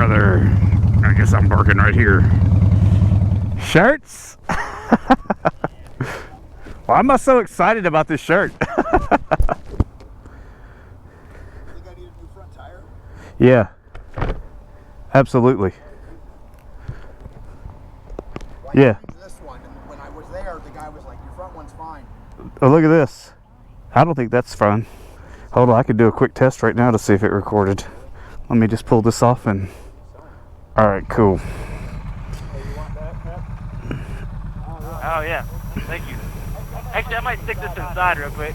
another, I guess I'm parking right here. Shirts? Why am I so excited about this shirt? Think I need a new front tire? Yeah, absolutely. Why Yeah. this one? And when I was there, the guy was like, your front one's fine. Oh, look at this. I don't think that's fun. Hold on, I could do a quick test right now to see if it recorded. Let me just pull this off and... Alright, cool. Oh yeah, thank you. Actually, I might stick this inside real quick.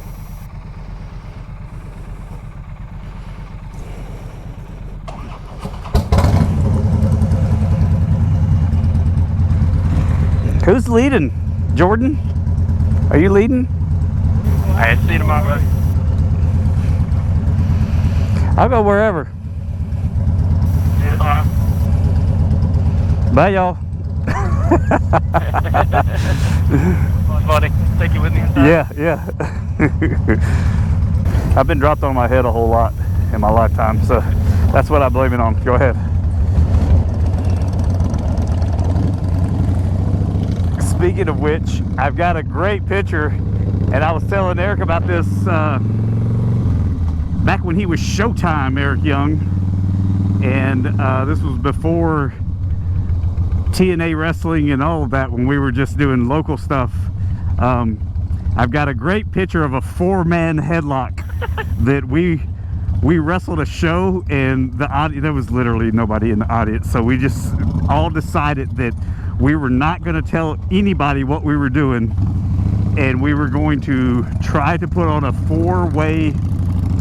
Who's leading? Jordan? Are you leading? Alright, see you tomorrow. I'll go wherever. See you tomorrow. Bye, y'all. Funny. Take you with me inside? Yeah. I've been dropped on my head a whole lot in my lifetime, so that's what I blame it on. Go ahead. Speaking of which, I've got a great picture, and I was telling Eric about this back when he was Showtime, Eric Young, and this was before TNA wrestling and all of that, when we were just doing local stuff. I've got a great picture of a 4-man headlock that we wrestled a show, and the audience, there was literally nobody in the audience, so we just all decided that we were not going to tell anybody what we were doing, and we were going to try to put on a 4-way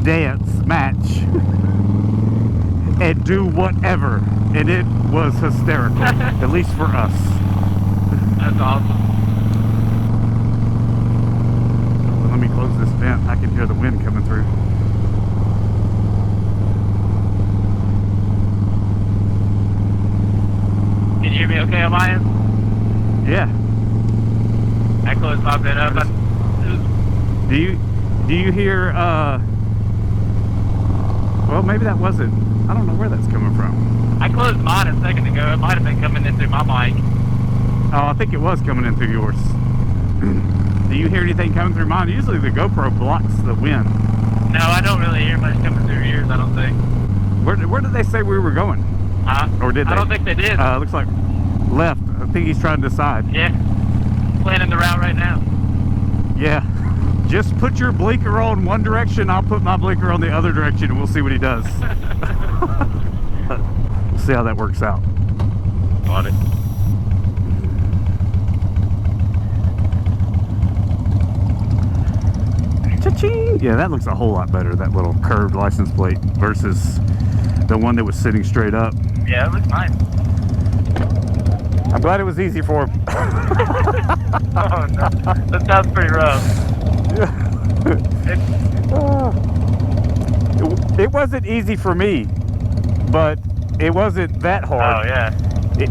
dance match and do whatever, and it was hysterical. At least for us. That's awesome. Let me close this vent. I can hear the wind coming through. Can you hear me okay on my end? Yeah. I closed my vent up. Do you hear well, maybe that wasn't, I don't know where that's coming from. I closed mine a second ago. It might have been coming in through my mic. Oh, I think it was coming in through yours. Do you hear anything coming through mine? Usually the GoPro blocks the wind. No, I don't really hear much coming through yours, I don't think. Where did they say we were going? Or did they? I don't think they did. Looks like left. I think he's trying to decide. Yeah. Planning the route right now. Yeah. Just put your blinker on one direction, I'll put my blinker on the other direction, and we'll see what he does. We'll see how that works out. Got it. Cha-ching! Yeah, that looks a whole lot better, that little curved license plate versus the one that was sitting straight up. Yeah, it looks nice. I'm glad it was easy for him. Oh no, that sounds pretty rough. It wasn't easy for me, but it wasn't that hard. Oh yeah.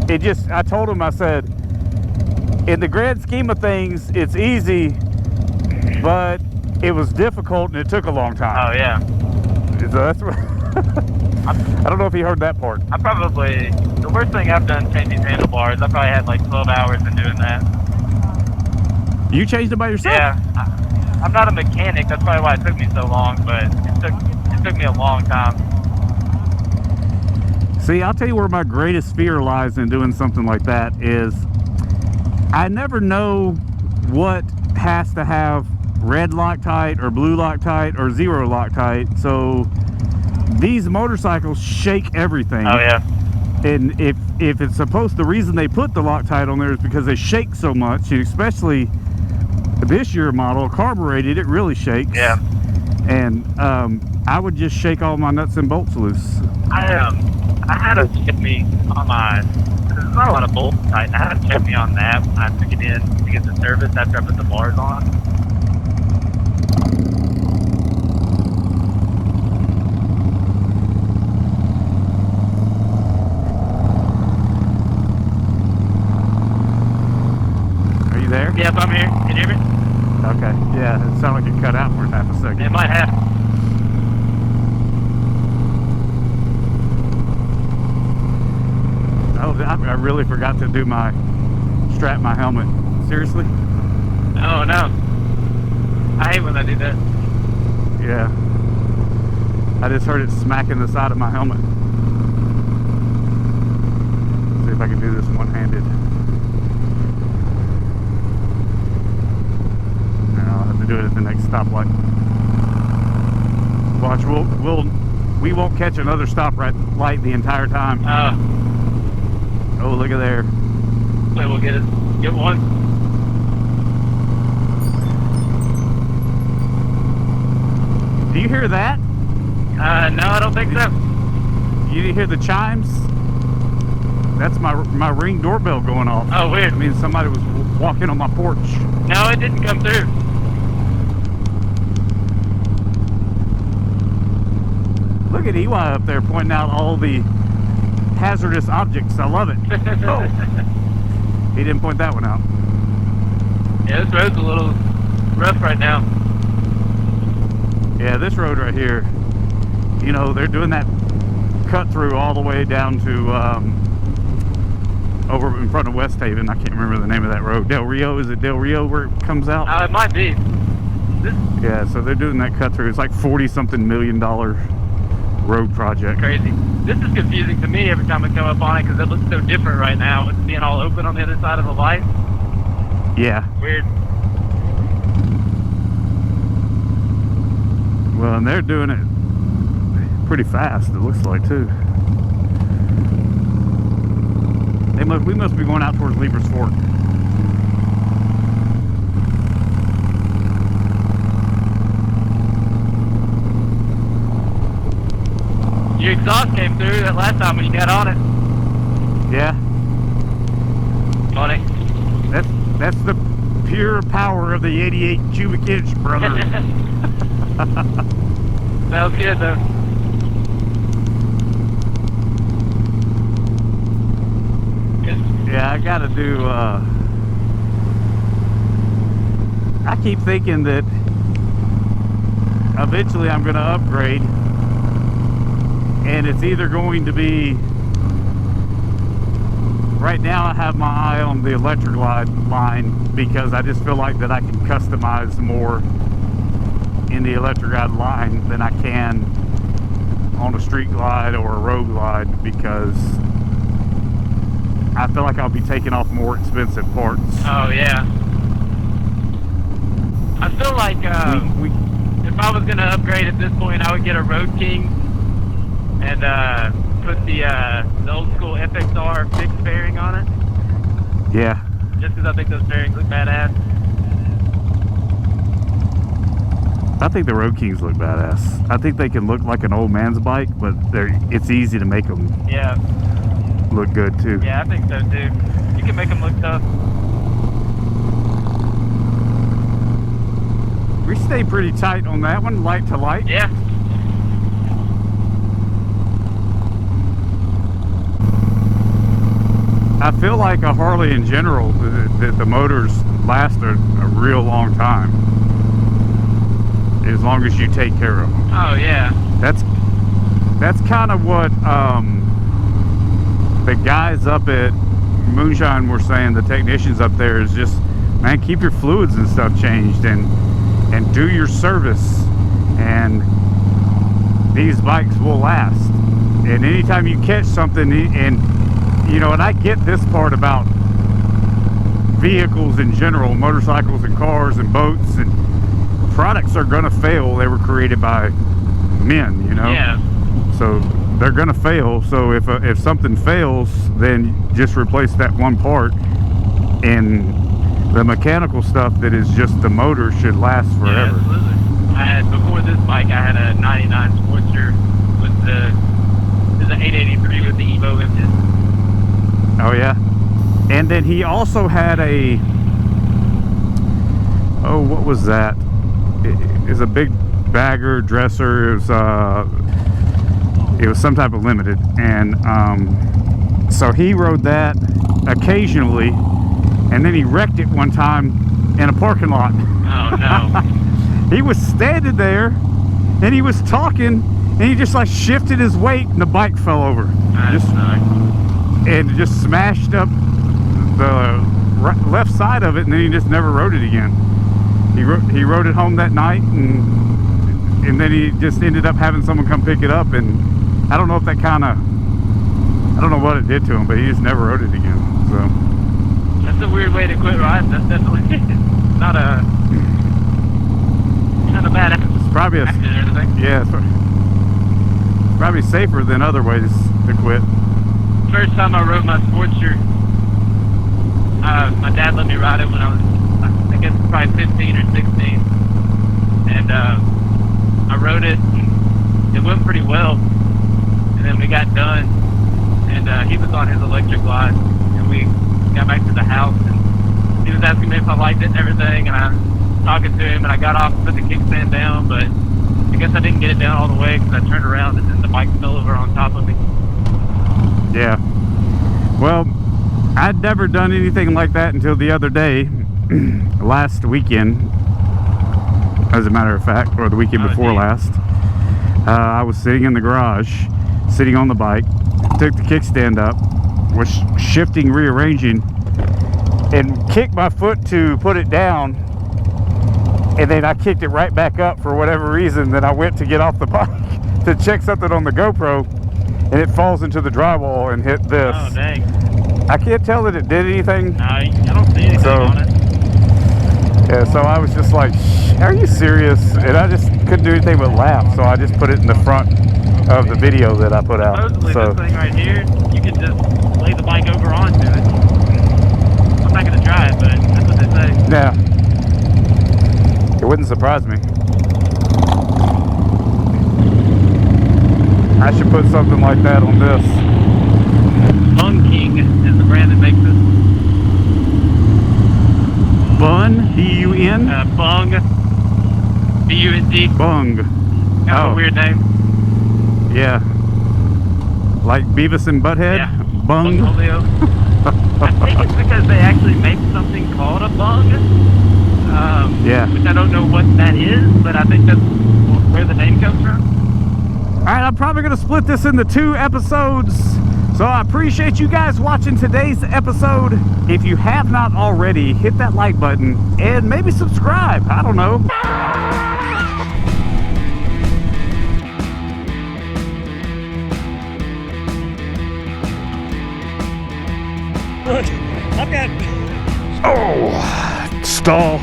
It just, I told him, I said, in the grand scheme of things, it's easy, but it was difficult and it took a long time. Oh yeah. So that's what I don't know if he heard that part. I probably, the worst thing I've done changing handlebars, I probably had like 12 hours in doing that. You changed it by yourself? Yeah. I'm not a mechanic, that's probably why it took me so long, but it took me a long time. See, I'll tell you where my greatest fear lies in doing something like that is I never know what has to have red Loctite or blue Loctite or zero Loctite. So these motorcycles shake everything. Oh yeah. And if it's supposed, the reason they put the Loctite on there is because they shake so much, and especially this year model, carbureted, it really shakes. Yeah. And I would just shake all my nuts and bolts loose. I had a chimney on my, there's not a lot of bolts tight. I had a chimney on that when I took it in to get the service after I put the bars on. Are you there? Yep, I'm here. Can you hear me? Okay. Yeah, it sounded like it cut out for half a second. It might have. hell, I really forgot to do strap my helmet. Seriously? Oh no. I hate when I do that. Yeah. I just heard it smacking the side of my helmet. See if I can do this one-handed. And I'll have to do it at the next stoplight. Watch, we won't catch another light the entire time. Oh, look at there. Wait, we'll get one. Do you hear that? No, I don't think so. You didn't hear the chimes? That's my Ring doorbell going off. Oh, weird. I mean, somebody was walking on my porch. No, it didn't come through. Look at EY up there pointing out all the hazardous objects. I love it. Oh. He didn't point that one out. Yeah, this road's a little rough right now. Yeah, this road right here, you know, they're doing that cut through all the way down to over in front of West Haven. I can't remember the name of that road. Del Rio, is it Del Rio where it comes out? It might be. Yeah, so they're doing that cut through. It's like $40-something million road project. Crazy. This is confusing to me every time I come up on it because it looks so different right now with it being all open on the other side of the light. Yeah. Weird. Well, and they're doing it pretty fast, it looks like, too. We must be going out towards Lieber's Fork. Your exhaust came through that last time when you got on it. Yeah. Funny. That's the pure power of the 88 cubic inch, brother. Sounds good though. Yeah, I gotta do, I keep thinking that eventually I'm gonna upgrade, and it's either going to be, right now I have my eye on the electric line because I just feel like that I can customize more in the electric line than I can on a street glide or a road glide, because I feel like I'll be taking off more expensive parts. Oh yeah. I feel like if I was gonna upgrade at this point, I would get a Road King and put the old school FXR fixed fairing on it. Yeah. Just because I think those fairings look badass. I think the Road Kings look badass. I think they can look like an old man's bike, but it's easy to make them look good too. Yeah, I think so too. You can make them look tough. We stay pretty tight on that one, light to light. Yeah. I feel like a Harley in general, that the motors last a real long time, as long as you take care of them. Oh yeah. That's kind of what the guys up at Moonshine were saying. The technicians up there is just, man, keep your fluids and stuff changed and do your service, and these bikes will last. And anytime you catch something, and you know, and I get this part about vehicles in general, motorcycles and cars and boats, and products are gonna fail. They were created by men, you know. Yeah. So they're gonna fail. So if something fails, then just replace that one part, and the mechanical stuff that is just the motor should last forever. Yeah, absolutely. Before this bike, I had a 99 Sportster with the 883 with the Evo engine. Oh yeah. And then he also had a, oh, what was that? It was a big bagger dresser. It was some type of limited, and so he rode that occasionally, and then he wrecked it one time in a parking lot. Oh no. He was standing there and he was talking, and he just like shifted his weight and the bike fell over. That's Just nice. and just smashed up the left side of it, and then he just never rode it again. He rode it home that night, and then he just ended up having someone come pick it up, and I don't know if that kind of, I don't know what it did to him, but he just never rode it again. So that's a weird way to quit riding. That's definitely not a bad it's probably a, accident or anything. yeah, it's probably safer than other ways to quit. First time I rode my Sportster, my dad let me ride it when I was, I guess, probably 15 or 16, and I rode it. It went pretty well, and then we got done, and he was on his electric glide, and we got back to the house, and he was asking me if I liked it and everything, and I was talking to him, and I got off and put the kickstand down, but I guess I didn't get it down all the way because I turned around and then the bike fell over on top of me. Yeah. Well, I'd never done anything like that until the other day, last weekend, as a matter of fact, or the weekend before last. I was sitting in the garage, sitting on the bike, took the kickstand up, was shifting, rearranging, and kicked my foot to put it down, and then I kicked it right back up for whatever reason. Then I went to get off the bike to check something on the GoPro, and it falls into the drywall and hit this. Oh, dang. I can't tell that it did anything. I don't see anything on it. Yeah, so I was just like, are you serious? And I just couldn't do anything but laugh, so I just put it in the front of the video that I put out. Supposedly So, this thing right here, you can just lay the bike over onto it. I'm not going to try it, but that's what they say. yeah. It wouldn't surprise me. I should put something like that on this. Bung King is the brand that makes this. Bun? B-U-N? Bung. B-U-N-G. Bung. Kind of a weird name. Yeah. Like Beavis and Butthead? Yeah. Bung? Bungoleo. I think it's because they actually make something called a bung. Yeah. Which I don't know what that is, but I think that's where the name comes from. Alright, I'm probably going to split this into 2 episodes. So I appreciate you guys watching today's episode. If you have not already, hit that like button and maybe subscribe. I don't know. Look, I've got... Oh, stall.